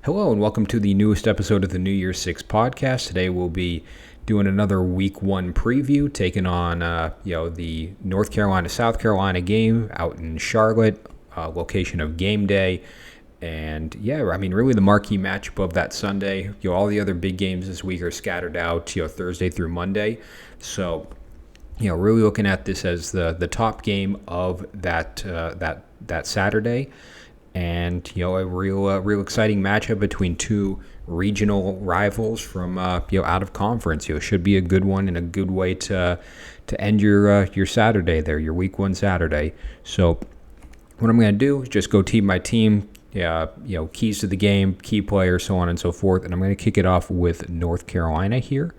Hello and welcome to the newest episode of the New Year's Six podcast. Today we'll be doing another Week 1 preview, taking on the North Carolina-South Carolina game out in Charlotte, location of Game Day. And really the marquee matchup of that Sunday. All the other big games this week are scattered out, Thursday through Monday. So, really looking at this as the top game of that Saturday. And a real exciting matchup between two regional rivals from out of conference. Should be a good one and a good way to end your Saturday there, your Week 1 Saturday. So what I'm going to do is just go team by team, keys to the game, key players, so on and so forth. And I'm going to kick it off with North Carolina here.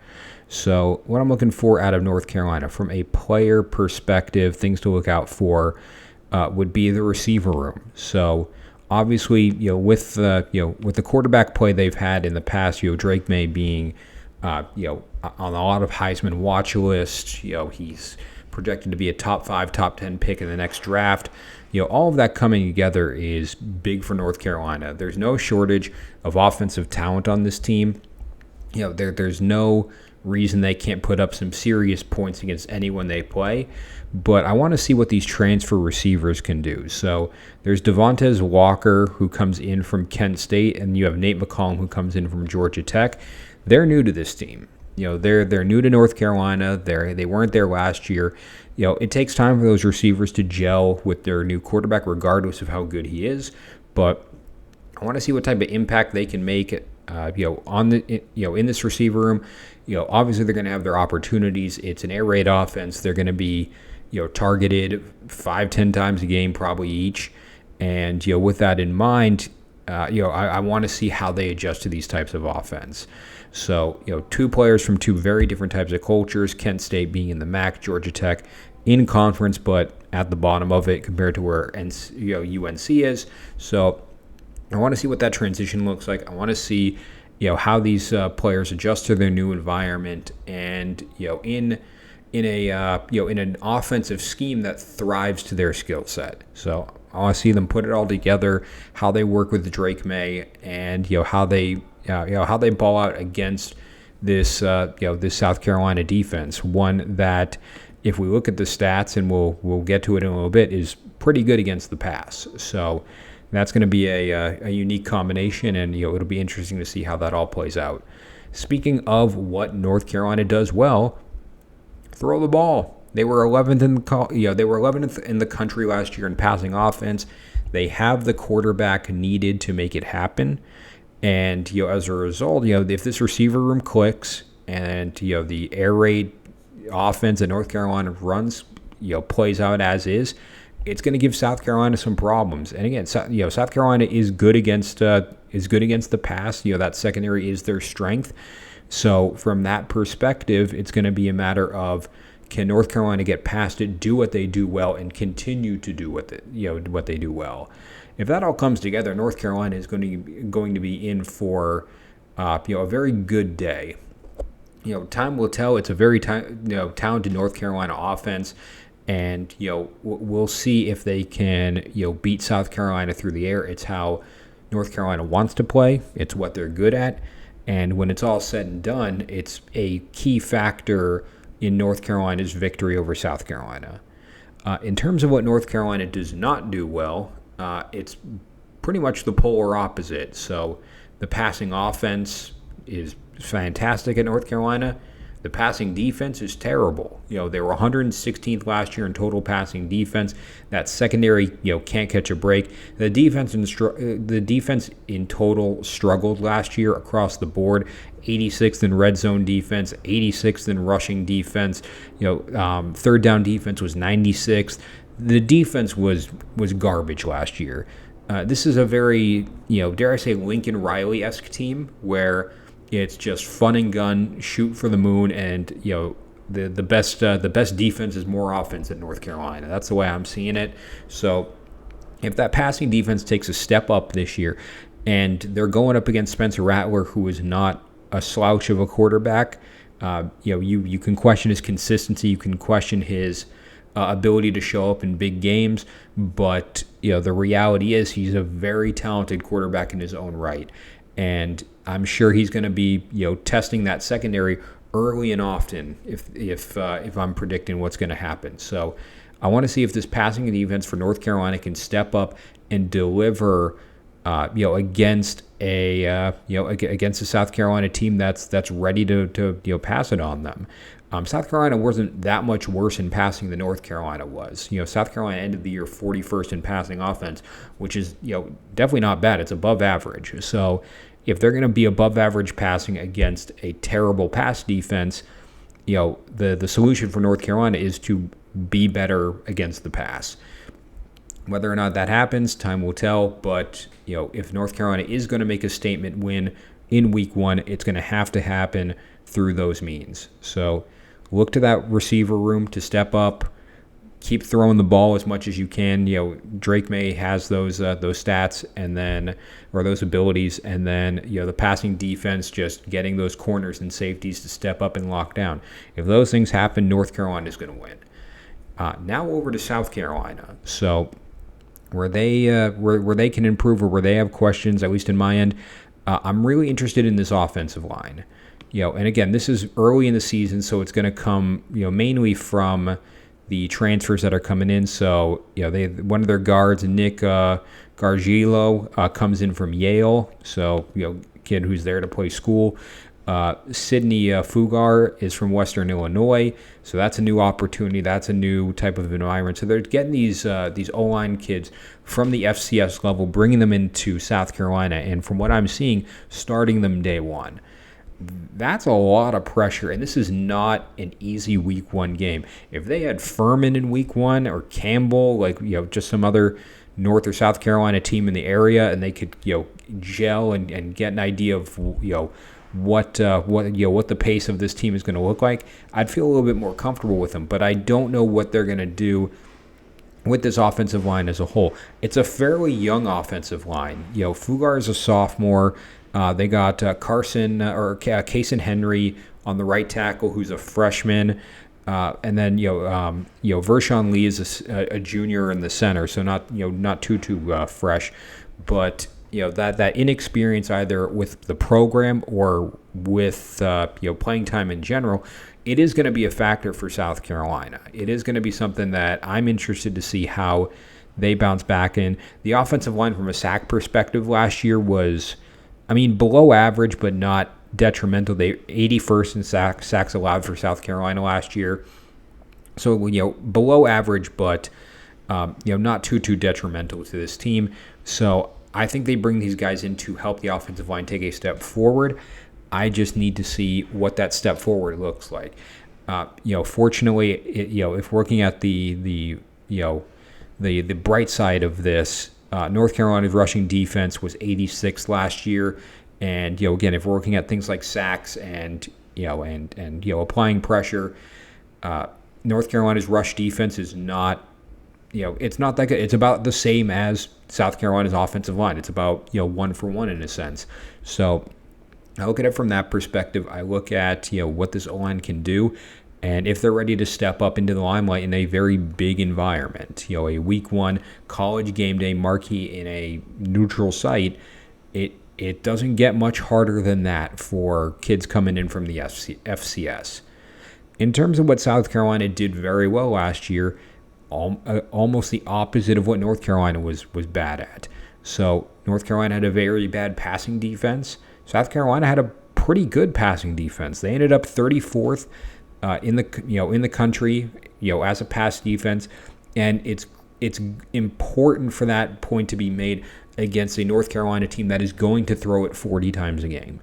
So what I'm looking for out of North Carolina from a player perspective, things to look out for would be the receiver room. So obviously, with the quarterback play they've had in the past, Drake May being, on a lot of Heisman watch lists, he's projected to be a top 5, top 10 pick in the next draft. All of that coming together is big for North Carolina. There's no shortage of offensive talent on this team. There's no reason they can't put up some serious points against anyone they play. But I want to see what these transfer receivers can do. So there's Devontae Walker, who comes in from Kent State, and you have Nate McCollum, who comes in from Georgia Tech. They're new to this team. They're new to North Carolina. They weren't there last year. It takes time for those receivers to gel with their new quarterback, regardless of how good he is. But I want to see what type of impact they can make in this receiver room. Obviously they're going to have their opportunities. It's an air raid offense. They're going to be, targeted 5-10 times a game probably each. And, with that in mind, I want to see how they adjust to these types of offense. So, two players from two very different types of cultures, Kent State being in the MAC, Georgia Tech in conference, but at the bottom of it compared to where UNC is. So I want to see what that transition looks like. I want to see, how these players adjust to their new environment, and in an offensive scheme that thrives to their skill set. So I want to see them put it all together, how they work with Drake May, and how they ball out against this this South Carolina defense. One that, if we look at the stats, and we'll get to it in a little bit, is pretty good against the pass. So that's going to be a unique combination, and it'll be interesting to see how that all plays out. Speaking of what North Carolina does well, throw the ball. They were 11th in the country last year in passing offense. They have the quarterback needed to make it happen, and as a result, if this receiver room clicks and the air raid offense that North Carolina runs plays out as is, it's going to give South Carolina some problems. And again, South Carolina is good against the pass. That secondary is their strength. So from that perspective, it's going to be a matter of, can North Carolina get past it, do what they do well, and continue to do what they do well. If that all comes together, North Carolina is going to be in for a very good day. Time will tell. It's a very talented North Carolina offense. And, we'll see if they can, beat South Carolina through the air. It's how North Carolina wants to play. It's what they're good at. And when it's all said and done, it's a key factor in North Carolina's victory over South Carolina. In terms of what North Carolina does not do well, it's pretty much the polar opposite. So the passing offense is fantastic at North Carolina. The passing defense is terrible. They were 116th last year in total passing defense. That secondary, can't catch a break. The defense in total struggled last year across the board. 86th in red zone defense, 86th in rushing defense. Third down defense was 96th. The defense was garbage last year. This is a very, dare I say, Lincoln Riley-esque team where it's just fun and gun, shoot for the moon, and the best defense is more offense at North Carolina. That's the way I'm seeing it. So if that passing defense takes a step up this year, and they're going up against Spencer Rattler, who is not a slouch of a quarterback, you can question his consistency, you can question his ability to show up in big games, but the reality is he's a very talented quarterback in his own right. and I'm sure he's going to be testing that secondary early and often if I'm predicting what's going to happen. So I want to see if this passing defense for North Carolina can step up and deliver against against a South Carolina team that's ready to pass it on them. South Carolina wasn't that much worse in passing than North Carolina was. South Carolina ended the year 41st in passing offense, which is definitely not bad. It's above average. So if they're going to be above average passing against a terrible pass defense, the solution for North Carolina is to be better against the pass. Whether or not that happens, time will tell. But if North Carolina is going to make a statement win in Week 1, it's going to have to happen through those means. So look to that receiver room to step up. Keep throwing the ball as much as you can. Drake May has those stats or those abilities, and then the passing defense just getting those corners and safeties to step up and lock down. If those things happen, North Carolina is going to win. Now over to South Carolina. So where they can improve or where they have questions, at least in my end, I'm really interested in this offensive line. And again, this is early in the season, so it's going to come mainly from the transfers that are coming in. So one of their guards, Nick Gargiulo, comes in from Yale. So kid who's there to play school. Sidney Fugar is from Western Illinois, so that's a new opportunity. That's a new type of environment. So they're getting these O-line kids from the FCS level, bringing them into South Carolina, and from what I'm seeing, starting them day one. That's a lot of pressure, and this is not an easy Week 1 game. If they had Furman in Week 1 or Campbell, just some other North or South Carolina team in the area, and they could gel and get an idea of what the pace of this team is going to look like, I'd feel a little bit more comfortable with them. But I don't know what they're going to do with this offensive line as a whole. It's a fairly young offensive line. Fugar is a sophomore. They got Kaysen Henry on the right tackle, who's a freshman, and then Vershawn Lee is a junior in the center, so not too fresh, but that inexperience either with the program or with playing time in general, it is going to be a factor for South Carolina. It is going to be something that I'm interested to see how they bounce back in. The offensive line from a sack perspective last year was, below average, but not detrimental. They 81st in sacks allowed for South Carolina last year. So, below average, but, not too detrimental to this team. So I think they bring these guys in to help the offensive line take a step forward. I just need to see what that step forward looks like. Fortunately, if working at the bright side of this, North Carolina's rushing defense was 86th last year, and again, if we're looking at things like sacks and applying pressure, North Carolina's rush defense is not. It's not that good. It's about the same as South Carolina's offensive line. It's about, 1-for-1 in a sense. So I look at it from that perspective. I look at, what this O-line can do, and if they're ready to step up into the limelight in a very big environment, a Week 1 College Gameday marquee in a neutral site, it doesn't get much harder than that for kids coming in from the FCS. In terms of what South Carolina did very well last year, almost the opposite of what North Carolina was bad at. So North Carolina had a very bad passing defense. South Carolina had a pretty good passing defense. They ended up 34th in the country as a pass defense, and it's important for that point to be made against a North Carolina team that is going to throw it 40 times a game.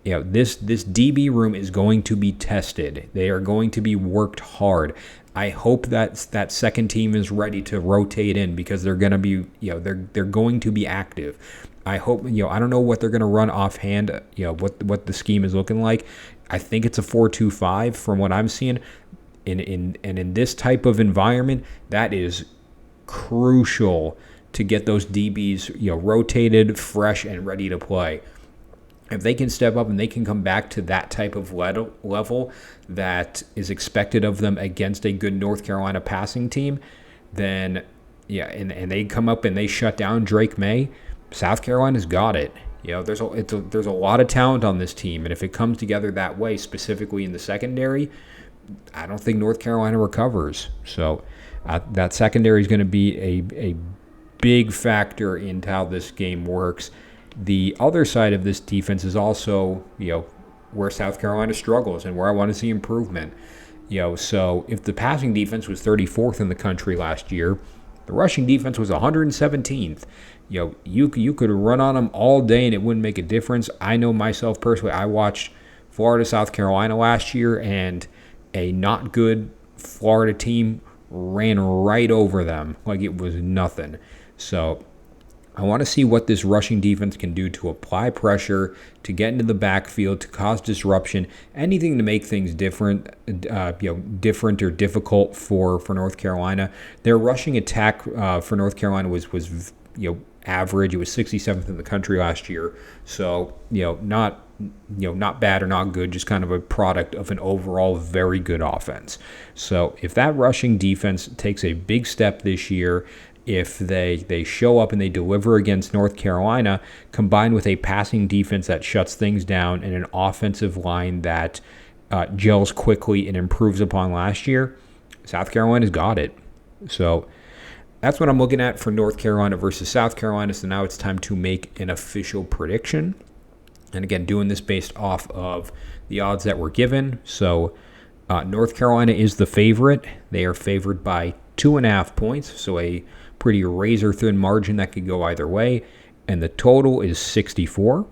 This DB room is going to be tested. They are going to be worked hard. I hope that second team is ready to rotate in because they're going to be, they're going to be active. I hope, I don't know what they're going to run offhand, what the scheme is looking like. I think it's a 4-2-5 from what I'm seeing. In this type of environment, that is crucial to get those DBs, rotated, fresh, and ready to play. If they can step up and they can come back to that type of level that is expected of them against a good North Carolina passing team, then, and they come up and they shut down Drake May, South Carolina's got it. There's a lot of talent on this team, and if it comes together that way, specifically in the secondary, I don't think North Carolina recovers. So that secondary is going to be a big factor into how this game works. The other side of this defense is also, where South Carolina struggles and where I want to see improvement. So if the passing defense was 34th in the country last year, the rushing defense was 117th. You could run on them all day and it wouldn't make a difference. I know myself personally, I watched Florida, South Carolina last year, and a not good Florida team ran right over them like it was nothing. So I want to see what this rushing defense can do to apply pressure, to get into the backfield, to cause disruption, anything to make things different or difficult for North Carolina. Their rushing attack for North Carolina was average. It was 67th in the country last year. So not bad or not good, just kind of a product of an overall very good offense. So if that rushing defense takes a big step this year, if they show up and they deliver against North Carolina, combined with a passing defense that shuts things down and an offensive line that gels quickly and improves upon last year, South Carolina's got it. So that's what I'm looking at for North Carolina versus South Carolina. So now it's time to make an official prediction. And again, doing this based off of the odds that were given. So North Carolina is the favorite. They are favored by 2.5 points. So a pretty razor-thin margin that could go either way. And the total is 64.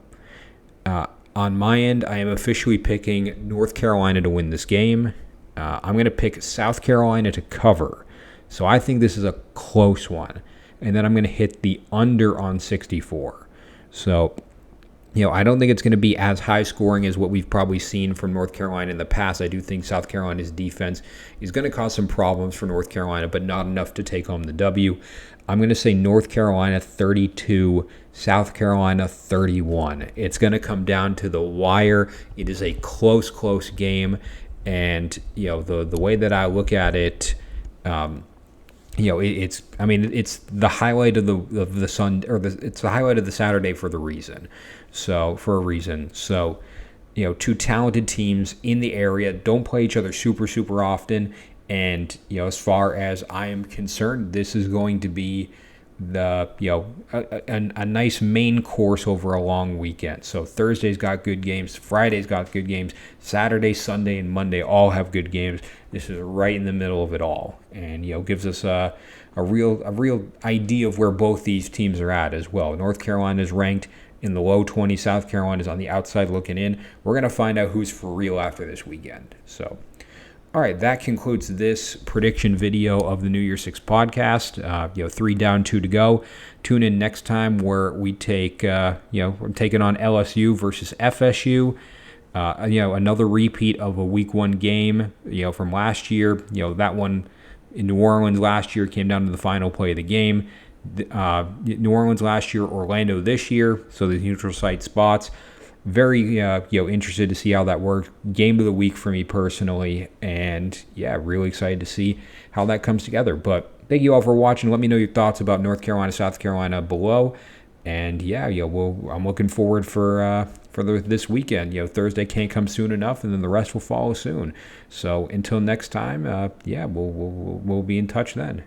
On my end, I am officially picking North Carolina to win this game. I'm going to pick South Carolina to cover. So I think this is a close one. And then I'm going to hit the under on 64. So I don't think it's going to be as high scoring as what we've probably seen from North Carolina in the past. I do think South Carolina's defense is going to cause some problems for North Carolina, but not enough to take home the W. I'm going to say North Carolina 32, South Carolina 31. It's going to come down to the wire. It is a close game. And, the way that I look at it, it's the highlight of the Sun, or it's the highlight of the Saturday for a reason. So two talented teams in the area don't play each other super often, and as far as I am concerned, this is going to be a nice main course over a long weekend. So Thursday's got good games, Friday's got good games, Saturday, Sunday, and Monday all have good games. This is right in the middle of it all, and gives us a real idea of where both these teams are at as well. North Carolina is ranked in the low 20s. South Carolina is on the outside looking in. We're going to find out who's for real after this weekend. So, all right, that concludes this prediction video of the New Year's 6 podcast. 3 down, 2 to go. Tune in next time where we take, we're taking on LSU versus FSU. Another repeat of a week 1 game, from last year. That one in New Orleans last year came down to the final play of the game. New Orleans last year, Orlando this year, so the neutral site spots. Very interested to see how that works. Game of the week for me personally, and really excited to see how that comes together. But thank you all for watching. Let me know your thoughts about North Carolina, South Carolina below, and I'm looking forward for this weekend. Thursday can't come soon enough, and then the rest will follow soon. So until next time, we'll be in touch then.